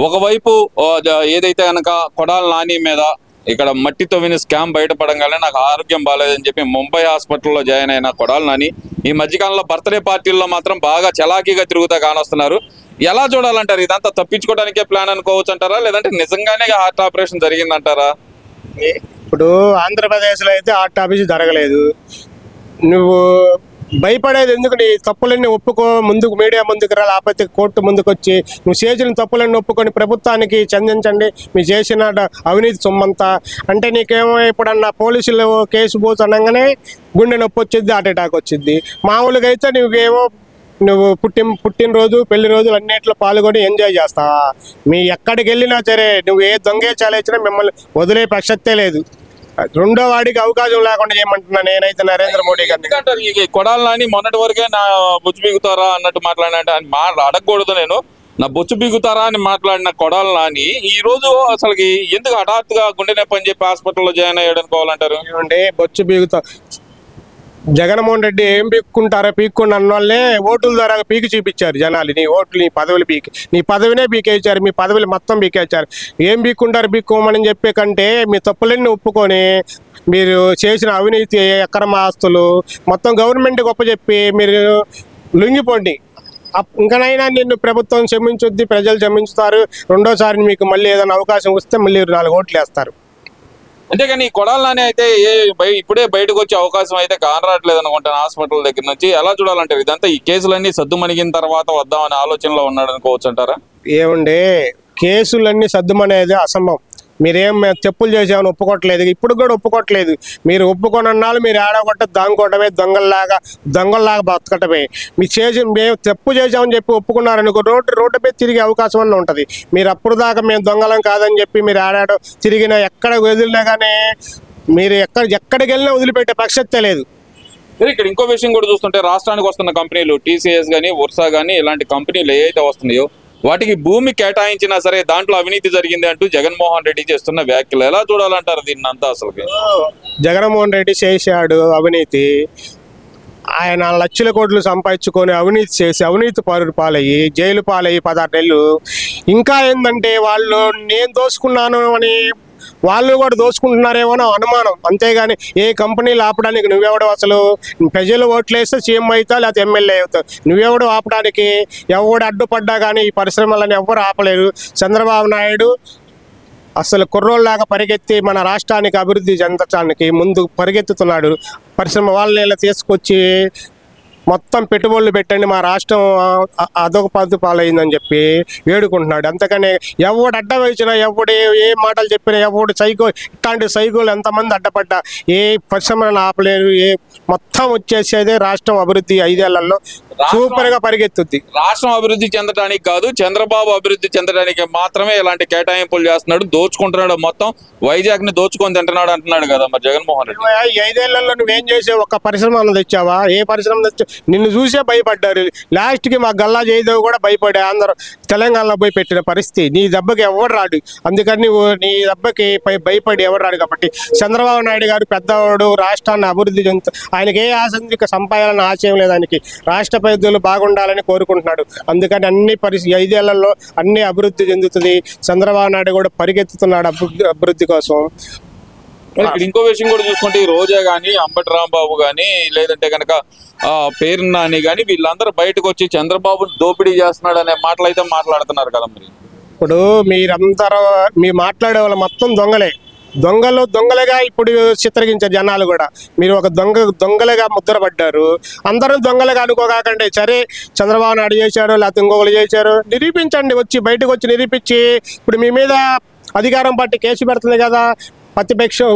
ఒకవైపు ఏదైతే కనుక కొడాల నాని మీద ఇక్కడ మట్టి తవ్విన స్కామ్ బయటపడంగానే నాకు ఆరోగ్యం బాగాలేదని చెప్పి ముంబై హాస్పిటల్లో జాయిన్ అయిన కొడాల నాని ఈ మధ్యకాలంలో బర్త్డే పార్టీల్లో మాత్రం బాగా చలాకీగా తిరుగుతా కానొస్తున్నారు. ఎలా చూడాలంటారు? ఇదంతా తప్పించుకోవడానికే ప్లాన్ అనుకోవచ్చు అంటారా, లేదంటే నిజంగానే హార్ట్ ఆపరేషన్ జరిగిందంటారా? ఇప్పుడు ఆంధ్రప్రదేశ్లో అయితే హార్ట్ ఆపరేషన్ జరగలేదు. నువ్వు భయపడేది ఎందుకు? నీ తప్పులన్నీ ఒప్పుకో, ముందుకు మీడియా ముందుకు రా, లేకపోతే కోర్టు ముందుకు వచ్చి నువ్వు చేసిన తప్పులన్నీ ఒప్పుకొని ప్రభుత్వానికి చెందించండి మీ చేసిన అవినీతి సొమ్మంతా. అంటే నీకేమో ఇప్పుడన్నా పోలీసులు కేసు పోతుండగానే గుండె నొప్పి వచ్చింది, హార్ట్ అటాక్ వచ్చింది. మామూలుగా అయితే నువ్వు పుట్టినరోజు పెళ్లి రోజులు అన్నింటిలో పాల్గొని ఎంజాయ్ చేస్తావా? మీ ఎక్కడికి వెళ్ళినా సరే నువ్వు ఏ దొంగే చాలేసినా మిమ్మల్ని వదిలే ప్రసక్తే లేదు. రెండో వాడికి అవకాశం లేకుండా చేయమంటున్నా నేనైతే నరేంద్ర మోడీ గారిని. ఈ కొడాల నాని మొన్నటి వరకే నా బొచ్చు బిగుతారా అన్నట్టు మాట్లాడినంటే అడగకూడదు, నేను నా బొచ్చు బిగుతారా అని మాట్లాడిన కొడాల నాని ఈ రోజు అసలుకి ఎందుకు హఠాత్తుగా గుండె నొప్పి అని చెప్పి హాస్పిటల్లో జాయిన్ అయ్యాడు అనుకోవాలంటారు? ఏమంటే బొచ్చు బిగుతా జగన్మోహన్ రెడ్డి ఏం పీక్కుంటారో పీక్కుని అన్న వాళ్ళే ఓటుల ద్వారా పీకి చూపించారు జనాలు. నీ ఓట్లు నీ పదవులు పీకి నీ పదవినే పీకేచ్చారు, మీ పదవులు మొత్తం పీకేచ్చారు. ఏం పీక్కుంటారు పీక్కోమని చెప్పే కంటే మీ తప్పులన్నీ ఒప్పుకొని మీరు చేసిన అవినీతి అక్రమ ఆస్తులు మొత్తం గవర్నమెంట్ గొప్ప చెప్పి మీరు లొంగిపోండి. ఇంకనైనా నిన్ను ప్రభుత్వం క్షమించుద్ది, ప్రజలు క్షమించుతారు. రెండోసారి మీకు మళ్ళీ ఏదైనా అవకాశం వస్తే మళ్ళీ 4 ఓట్లు వేస్తారు. అంతేగాని కొడాల నాని అయితే ఇప్పుడే బయటకు వచ్చే అవకాశం అయితే కానరాట్లేదు అనుకుంటాను హాస్పిటల్ దగ్గర నుంచి. ఎలా చూడాలంటారు? ఇదంతా ఈ కేసులన్నీ సద్దుమణిగిన తర్వాత వద్దామనే ఆలోచనలో ఉన్నాడు అనుకోవచ్చు అంటారా? ఏమండి, కేసులన్నీ సర్దుమనేది అసంభవం. మీరేం చెప్పులు చేసామని ఒప్పుకోవట్లేదు, ఇప్పుడు కూడా ఒప్పుకోవట్లేదు. మీరు ఒప్పుకొనన్నాళ్ళు మీరు ఆడగొట్ట దాంకోవటమే, దొంగల్లాగా బతకటమే. మీరు మేము తప్పు చేసామని చెప్పి ఒప్పుకున్నారనుకో రోడ్డు మీద తిరిగే అవకాశం అన్న ఉంటుంది. మీరు అప్పుడు దాకా మేము దొంగలం కాదని చెప్పి మీరు ఆడాడో తిరిగినా ఎక్కడ వదిలినా కానీ మీరు ఎక్కడికి వెళ్ళినా వదిలిపెట్టే ప్రసక్తే లేదు. ఇక్కడ ఇంకో విషయం కూడా చూస్తుంటే రాష్ట్రానికి వస్తున్న కంపెనీలు టీసీఎస్ కానీ వర్సా కానీ ఇలాంటి కంపెనీలు ఏవైతే వస్తున్నాయో వాటికి భూమి కేటాయించినా సరే దాంట్లో అవినీతి జరిగింది అంటూ జగన్మోహన్ రెడ్డి చేస్తున్న వ్యాఖ్యలు ఎలా చూడాలంటారు దీన్ని అంతా? అసలు జగన్మోహన్ రెడ్డి చేశాడు అవినీతి. ఆయన లక్షల కోట్లు సంపాదించుకొని అవినీతి చేసి అవినీతి పాలయ్యి జైలు పాలయ్యి 16 నెలలు. ఇంకా ఏంటంటే వాళ్ళు నేను దోసుకున్నాను అని వాళ్ళు కూడా దోచుకుంటున్నారేమో అని అనుమానం. అంతేగాని ఏ కంపెనీలు ఆపడానికి నువ్వెవడు? అసలు ప్రజలు ఓట్లేస్తే సీఎం అవుతావు లేకపోతే ఎమ్మెల్యే అవుతావు. నువ్వెవడు ఆపడానికి? ఎవడు అడ్డుపడ్డా కానీ ఈ పరిశ్రమలను ఎవ్వరు ఆపలేరు. చంద్రబాబు నాయుడు అసలు కుర్రోళ్ళలాగా పరిగెత్తి మన రాష్ట్రానికి అభివృద్ధి చెందడానికి ముందు పరిగెత్తుతున్నాడు. పరిశ్రమ వాళ్ళని ఇలా తీసుకొచ్చి మొత్తం పెట్టుబడులు పెట్టండి, మా రాష్ట్రం అదొక పద్ధతి పాలైందని చెప్పి వేడుకుంటున్నాడు. అంతకని ఎవడు అడ్డం వేసినా ఎవడు ఏ మాటలు చెప్పినా ఎవడు ఇట్లాంటి సైకోలు ఎంతమంది అడ్డపడ్డా ఏ పరిశ్రమలను ఆపలేరు. మొత్తం వచ్చేసేదే రాష్ట్రం అభివృద్ధి 5 ఏళ్లలో సూపర్ గా పరిగెత్తుద్ది. రాష్ట్రం అభివృద్ధి చెందడానికి కాదు, చంద్రబాబు అభివృద్ధి చెందడానికి మాత్రమే ఇలాంటి కేటాయింపులు చేస్తున్నాడు, దోచుకుంటున్నాడు, మొత్తం వైజాగ్ ని దోచుకొని తింటున్నాడు అంటున్నాడు కదా మరి జగన్మోహన్ రెడ్డి. 5 ఏళ్లలో నువ్వేం చేసావు? ఒక్క పరిశ్రమ తెచ్చావా? ఏ పరిశ్రమ తెచ్చావు? నిన్ను చూసే భయపడ్డారు. లాస్ట్ కి మా గల్లా జయదేవ్ కూడా భయపడే అందరూ తెలంగాణలో పోయి పెట్టిన పరిస్థితి. నీ దెబ్బకి ఎవరు రాడు, అందుకని నువ్వు నీ దెబ్బకి భయపడి ఎవరు రాడు. కాబట్టి చంద్రబాబు నాయుడు గారు పెద్దవాడు, రాష్ట్రాన్ని అభివృద్ధి ఆయనకి ఏ ఆసందిక సంపాదన ఆశయం లేదు. ఆయనకి రాష్ట్ర ప్రజలు బాగుండాలని కోరుకుంటున్నాడు. అందుకని అన్ని 5 ఏళ్లలో అన్ని అభివృద్ధి చెందుతుంది. చంద్రబాబు నాయుడు కూడా పరిగెత్తుతున్నాడు అభివృద్ధి కోసం. ఇంకో విషయం కూడా చూసుకుంటే ఈ రోజా గానీ, అంబటి రాంబాబు గానీ, లేదంటే కనుక పేరు నాని గానీ వీళ్ళందరూ బయటకు వచ్చి చంద్రబాబు దోపిడీ చేస్తున్నాడు అనే మాటలు అయితే మాట్లాడుతున్నారు కదా. మరి ఇప్పుడు మీరందరూ మీ మాట్లాడే వాళ్ళు మొత్తం దొంగలుగా ఇప్పుడు చిత్రగించారు జనాలు కూడా. మీరు ఒక దొంగలుగా ముద్రపడ్డారు. అందరూ దొంగలుగా అనుకోకాకండి. సరే చంద్రబాబు నాయుడు చేశారు లేకపోతే ఇంకొకరు చేశారు, నిరూపించండి. బయటకు వచ్చి నిరూపించి ఇప్పుడు మీ మీద అధికారం పార్టీ కేసు పెడుతుంది కదా. ప్రతిపక్షం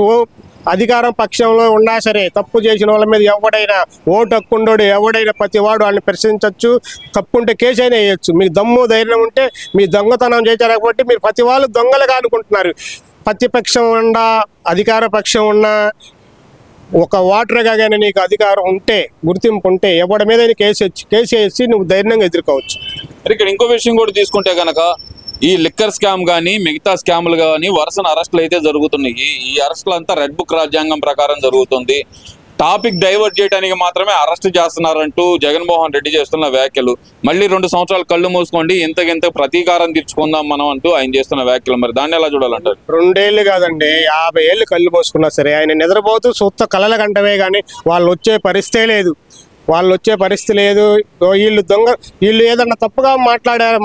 అధికారం పక్షంలో ఉన్నా సరే తప్పు చేసిన వాళ్ళ మీద ఎవడైనా ఓటు హక్కుండోడు ఎవడైనా ప్రతివాడు వాళ్ళని ప్రశ్నించవచ్చు. తప్పు ఉంటే కేసు అయినా వేయచ్చు. మీకు దమ్ము ధైర్యం ఉంటే మీ దొంగతనం చేశారు కాబట్టి మీరు ప్రతి వాళ్ళు దొంగలుగా అనుకుంటున్నారు. ప్రతిపక్షం ఉన్నా అధికార పక్షం ఉన్నా ఒక ఓటర్గా కానీ నీకు అధికారం ఉంటే గుర్తింపు ఉంటే ఎవడి మీద కేసు వేసి నువ్వు ధైర్యంగా ఎదుర్కోవచ్చు. ఇక్కడ ఇంకో విషయం కూడా తీసుకుంటే కనుక ఈ లిక్కర్ స్కామ్ కానీ మిగతా స్కాములు కానీ వరుసన అరెస్టులు అయితే జరుగుతున్నాయి. ఈ అరెస్టులు అంతా రెడ్ బుక్ రాజ్యాంగం ప్రకారం జరుగుతుంది. టాపిక్ డైవర్ట్ చేయడానికి మాత్రమే అరెస్ట్ చేస్తున్నారంటూ జగన్మోహన్ రెడ్డి చేస్తున్న వ్యాఖ్యలు, మళ్ళీ 2 సంవత్సరాలు కళ్ళు మూసుకోండి ఇంతకింత ప్రతీకారం తీర్చుకుందాం మనం అంటూ ఆయన చేస్తున్న వ్యాఖ్యలు, మరి దాన్ని ఎలా చూడాలంటారు? 2 ఏళ్ళు కాదండి, 50 ఏళ్ళు కళ్ళు పోసుకున్నా సరే ఆయన నిద్రపోతూ సొత్త కళల గంటవే కానీ వాళ్ళు వచ్చే పరిస్థితే లేదు. వీళ్ళు ఏదన్నా తప్పుగా మాట్లాడారు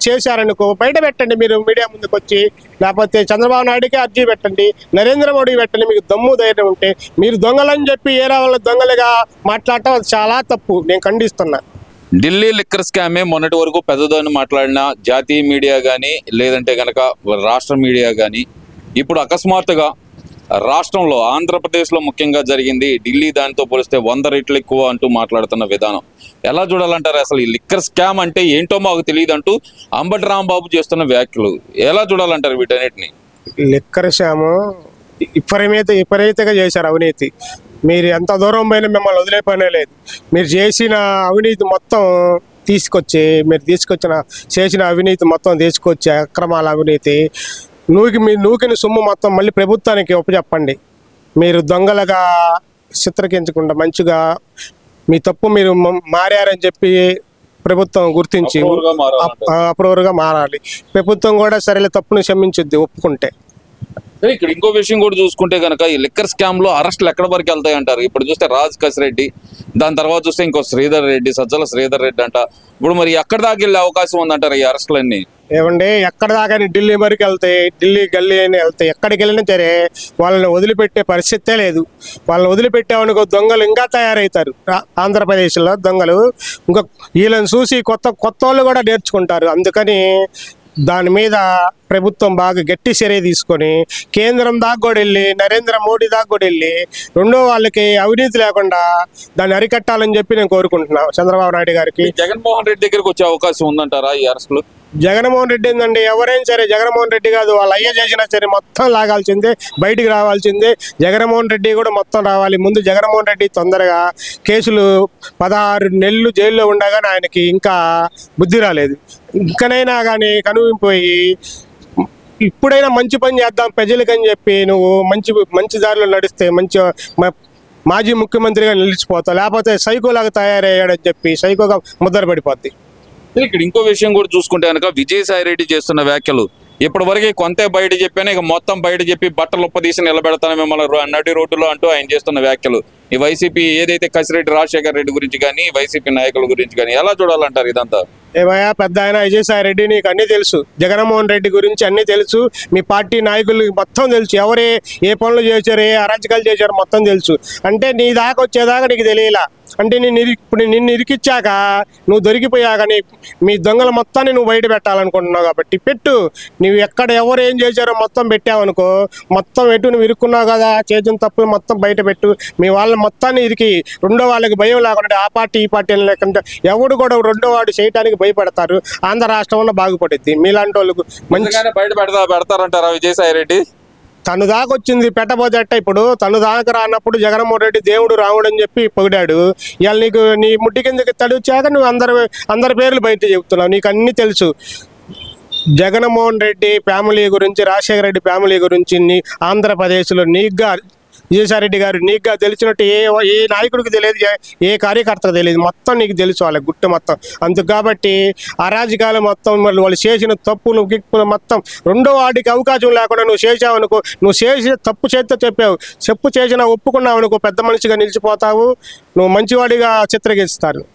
చేశారనుకో బయట పెట్టండి, మీరు మీడియా ముందుకు వచ్చి, లేకపోతే చంద్రబాబు నాయుడుకి అర్జీ పెట్టండి, నరేంద్ర మోడీ పెట్టండి. మీకు దమ్ము ధైర్యం ఉంటే మీరు దొంగలని చెప్పి ఏరా వాళ్ళ దొంగలుగా మాట్లాడటం అది చాలా తప్పు, నేను ఖండిస్తున్నా. ఢిల్లీ లిక్కర్ స్కామే మొన్నటి వరకు పెద్దదని మాట్లాడిన జాతీయ మీడియా కానీ లేదంటే కనుక రాష్ట్ర మీడియా కానీ, ఇప్పుడు అకస్మాత్తుగా రాష్ట్రంలో ఆంధ్రప్రదేశ్లో ముఖ్యంగా జరిగింది ఢిల్లీ దానితో పోలిస్తే 100 రెట్లు ఎక్కువ అంటూ మాట్లాడుతున్న విధానం ఎలా చూడాలంటారు? అసలు ఈ లిక్కర్ స్కామ్ అంటే ఏంటో మాకు తెలియదు అంటూ అంబటి రాంబాబు చేస్తున్న వ్యాఖ్యలు ఎలా చూడాలంటారు వీటన్నిటిని? లిక్కర్ స్కాము విపరీతంగా చేశారు అవినీతి. మీరు ఎంత దూరం పోయినా మిమ్మల్ని వదిలే పనే లేదు. మీరు చేసిన అవినీతి మొత్తం చేసిన అవినీతి మొత్తం తీసుకొచ్చి అక్రమాల అవినీతి మీరు నూకిన సొమ్ము మొత్తం మళ్ళీ ప్రభుత్వానికి ఒప్పచెప్పండి. మీరు దొంగలుగా చిత్రకించకుండా మంచిగా మీ తప్పు మీరు మారారని చెప్పి ప్రభుత్వం గుర్తించి అప్రూవర్గా మారాలి. ప్రభుత్వం కూడా సరేలే తప్పును క్షమించుద్ది ఒప్పుకుంటే. ఇక్కడ ఇంకో విషయం కూడా చూసుకుంటే కనుక ఈ లిక్కర్ స్కామ్ లో అరెస్టులు ఎక్కడ వరకు వెళ్తాయి అంటారు? ఇప్పుడు చూస్తే రాజ్ కసిరెడ్డి, దాని తర్వాత చూస్తే ఇంకో సజ్జల శ్రీధర్ రెడ్డి అంట. ఇప్పుడు మరి ఎక్కడ దాకా వెళ్ళే అవకాశం ఉందంటారు ఈ అరెస్టులన్నీ? ఏమండి ఎక్కడ దాకా ఢిల్లీ వరకు వెళ్తాయి, ఢిల్లీ గల్లీ అని వెళ్తాయి. ఎక్కడికి వెళ్ళినా సరే వాళ్ళని వదిలిపెట్టే పరిస్థితే లేదు. వాళ్ళని వదిలిపెట్టామనుకో దొంగలు ఇంకా తయారవుతారు. ఆంధ్రప్రదేశ్లో దొంగలు ఇంకా వీళ్ళని చూసి కొత్త వాళ్ళు కూడా నేర్చుకుంటారు. అందుకని దాని మీద ప్రభుత్వం బాగా గట్టి చర్య తీసుకొని కేంద్రం దాకా కూడా వెళ్ళి నరేంద్ర మోడీ దాకా కూడా వెళ్ళి రెండో వాళ్ళకి అవినీతి లేకుండా దాన్ని అరికట్టాలని చెప్పి నేను కోరుకుంటున్నాను చంద్రబాబు నాయుడు గారికి. జగన్మోహన్ రెడ్డి దగ్గరికి వచ్చే అవకాశం ఉందంటారా ఈ అరెస్టులు? జగన్మోహన్ రెడ్డి ఏంటండి, ఎవరైనా సరే జగన్మోహన్ రెడ్డి కాదు, వాళ్ళ అయ్య చేసినా సరే మొత్తం లాగాల్సిందే, బయటికి రావాల్సిందే. జగన్మోహన్ రెడ్డి కూడా మొత్తం రావాలి. ముందు జగన్మోహన్ రెడ్డి తొందరగా కేసులు 16 నెలలు జైల్లో ఉండగానే ఆయనకి ఇంకా బుద్ధి రాలేదు. ఇంకనైనా కానీ కనువిపోయి ఇప్పుడైనా మంచి పని చేద్దాం ప్రజలకని చెప్పి నువ్వు మంచి దారిలో నడిస్తే మాజీ ముఖ్యమంత్రిగా నిలిచిపోతావు. లేకపోతే సైకోలాగా తయారయ్యాడని చెప్పి సైకోగా ముద్ర పడిపోద్ది. ఇక్కడ ఇంకో విషయం కూడా చూసుకుంటే కనుక విజయసాయి రెడ్డి చేస్తున్న వ్యాఖ్యలు ఇప్పటి వరకు కొంతే బయట చెప్పాను, ఇక మొత్తం బయట చెప్పి బట్టలు ఉప్పదీసి నిలబెడతాను మిమ్మల్ని నడి రోడ్డులో అంటూ ఆయన చేస్తున్న వ్యాఖ్యలు ఈ వైసీపీ ఏదైతే కసిరెడ్డి రాజశేఖర్ రెడ్డి గురించి కానీ వైసీపీ నాయకుల గురించి కానీ ఎలా చూడాలంటారు ఇదంతా? ఏమయ్యా పెద్ద ఆయన విజయసాయి రెడ్డి, నీకు అన్నీ తెలుసు, జగన్మోహన్ రెడ్డి గురించి అన్నీ తెలుసు, మీ పార్టీ నాయకులకి మొత్తం తెలుసు, ఎవరే ఏ పనులు చేశారు, ఏ అరాచకాలు చేశారు మొత్తం తెలుసు. అంటే నీ దాకా వచ్చేదాకా నీకు తెలియలా. అంటే ఇప్పుడు నిన్ను ఇరికిచ్చాక నువ్వు దొరికిపోయాక మీ దొంగల మొత్తాన్ని నువ్వు బయట పెట్టాలనుకుంటున్నావు కాబట్టి పెట్టు. నువ్వు ఎక్కడ ఎవరు ఏం చేశారో మొత్తం పెట్టావనుకో, మొత్తం ఎటు నువ్వు ఇరుక్కున్నావు కదా, చేసిన తప్పులు మొత్తం బయట పెట్టు. మీ వాళ్ళ మొత్తాన్ని ఇరికి రెండో వాళ్ళకి భయం లేకుండా ఆ పార్టీ ఈ పార్టీ లేకుండా ఎవడు కూడా రెండో వాడు చేయడానికి భయపడతారు. ఆంధ్ర రాష్ట్రంలో బాగుపడుద్ది. మీలాంటి వాళ్ళకు మంచిగానే బయట పెడతారంటారా విజయసాయి రెడ్డి? తను దాకా వచ్చింది పెట్టబోతే అట్ట. ఇప్పుడు తను దాకా రానప్పుడు జగన్మోహన్ రెడ్డి దేవుడు రాముడు అని చెప్పి పొగిడాడు. ఇవాళ నీకు నీ ముట్టి కిందకి తడిచాక నువ్వు అందరి పేర్లు బయట చెబుతున్నావు. నీకు అన్నీ తెలుసు. జగన్మోహన్ రెడ్డి ఫ్యామిలీ గురించి, రాజశేఖర రెడ్డి ఫ్యామిలీ గురించి ఆంధ్రప్రదేశ్లో నీకుగా విజయసాయి రెడ్డి గారు నీకుగా తెలిసినట్టు ఏ నాయకుడికి తెలియదు, ఏ కార్యకర్తకు తెలియదు. మొత్తం నీకు తెలుసు వాళ్ళ గుట్టు మొత్తం. అందుకు కాబట్టి అరాజకాలు మొత్తం మళ్ళీ వాళ్ళు చేసిన తప్పులు గిప్పులు మొత్తం రెండో వాడికి అవకాశం లేకుండా నువ్వు చేసావనుకో, నువ్వు చేసిన తప్పు చేస్తే చెప్పు చేసినా ఒప్పుకున్నావు అనుకో, పెద్ద మనిషిగా నిలిచిపోతావు, నువ్వు మంచివాడిగా చిత్రీకరిస్తారు.